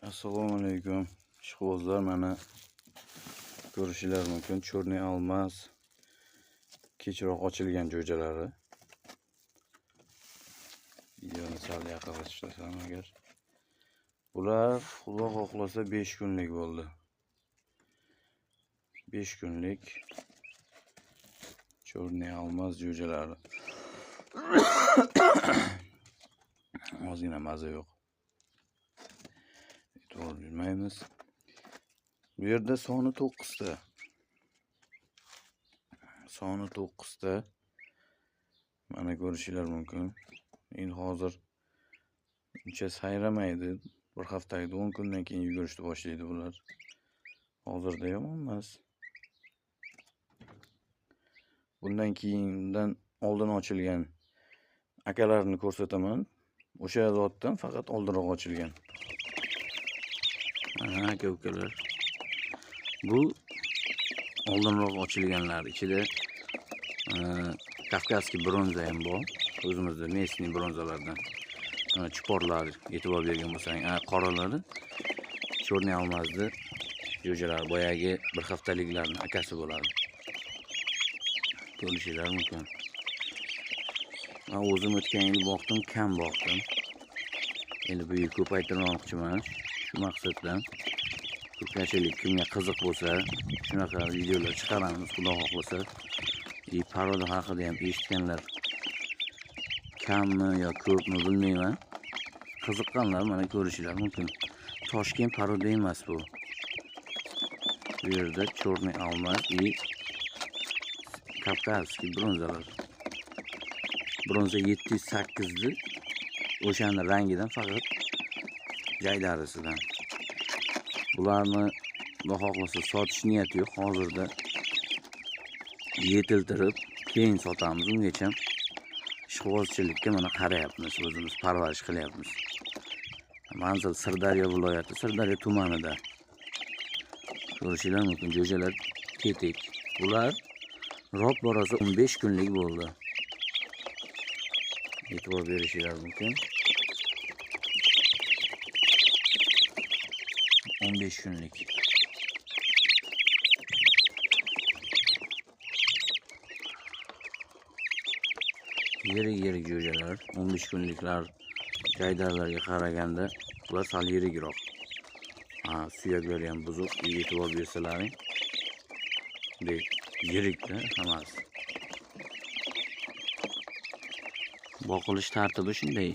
Assalomu alaykum. Ishqibozlar, mana ko'rishingiz mumkin. Chorniy almas kechroq ochilgan jo'jalari. Videoni sal yaqinlashtirsam agar. Bular Xudo xohlasa 5 kunlik bo'ldi. 5 kunlik chorniy almas jo'jalari. Ozgina maza yo'q. E'tibor bermaymiz. Bu yerda soni 9 ta. Soni 9 ta. Mana ko'rishingiz mumkin. Endi hozir uncha sayramaydi. Bir haftaga 10 kundan keyin yugurishni boshlaydi bular. Hozirda yomon emas. Bundan keyindan oldin ochilgan akalarni ko'rsataman. O'sha zotdan faqat oldinroq ochilgan. Mana aka-ukalar. Bu oldinroq ochilganlar. Ichida Kavkazskiy bronza ham bor. O'zimizda местный bronzalardan. Chuporlar e'tibor bergan bo'lsang, qoralari chorniy almasni jo'jalar, boyagi bir haftaliklarning akasi bo'ladi. Ko'rishingiz mumkin. Men o'zim o'tgan yil boqdim, kam boqdim. Endi bu yil ko'paytirmoqchiman. Shu maqsaddan ko'pchilik kimga qiziq bo'lsa, shunaqa videolar chiqaramiz, xudo xohlasa. Paroda haqida ham eshitganlar kammi yo ko'pmi bilmayman. Qiziqqanlar mana ko'rishingiz mumkin. Toshkent paroda emas bu. Bu yerda chorniy almas и Kavkazskiy bronzalar. Bronza 708 di. O'shani rangidan faqat jaydarisidan. Bularni Xudo xohlasa sotish niyati yo'q. Hozirda yetiltirib, keyin sotamiz. Ungacha ishqibozchilikka mana qarayapmiz, o'zimiz parvarish qilyapmiz. Manzil Sirdaryo viloyati, Sirdaryo tumanida. Ko'rishingiz mumkin, jo'jalar tetik. Bular rob borasi 15 kunlik bo'ldi. E'tibor berishingiz mumkin. 15 kunlik. Yirik jo'jalar, 15 kunliklar jaydarlarga qaraganda bular sal yirikroq. Suyaklari ham buzuq, e'tibor bersalaring. Yirikda hammasi. Boqilish tartibi shunday.